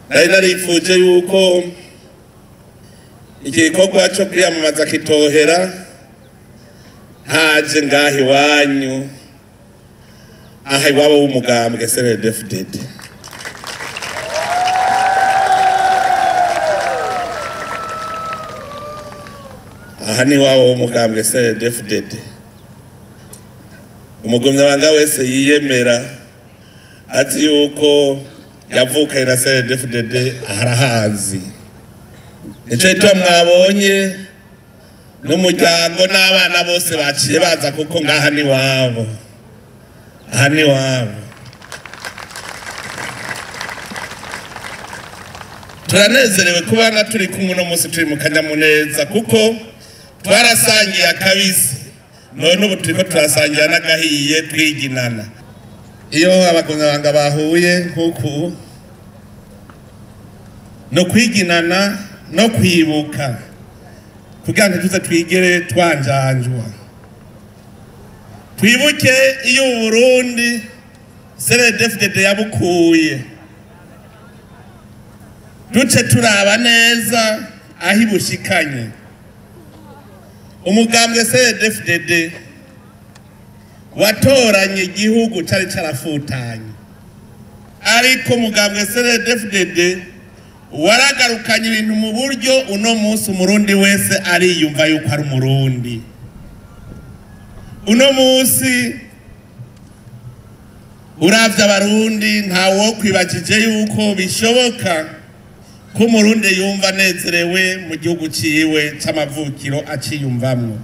narifuje yuko igikorwa cyo kwiyamamaza kitohera haje ngahi wanyu aha iwabo w'umugambwe CNDD-FDD. Aha ni iwabo w'umugambwe CNDD-FDD. Umugumyabanga wese yiyemera ati yuko yavuka ira CNDD-FDD arahazi. Nico itwa mwabonye n'umuryango n'abana bose baciye baza kuko ngaha ni wabo. Aha ni wabo. Turanezerewe kubana turi kumwe no munsi turi mu kanyamuneza kuko twarasangiye akabisi none ubu turiko turasangira n'agahiye twiginana. Iyo abagumyabanga bahuye nkuku no kwiginana no kwibuka kugira ngo tuze twigere twanjanjwa. Twibuke iyo Burundi CNDD-FDD yabukuye duce turaba neza aho ibushikanye. Umugambwe CNDD-FDD watoranye igihugu cari carafutanye, ariko umugambwe CNDD-FDD waragarukanye ibintu mu buryo uno munsi umurundi wese ariyumva yuko ari umurundi. Uno munsi uravye abarundi ntawo kwibajije yuko bishoboka ko umurundi yumva nezerewe mu gihugu ciwe c'amavukiro aciyumvamwo.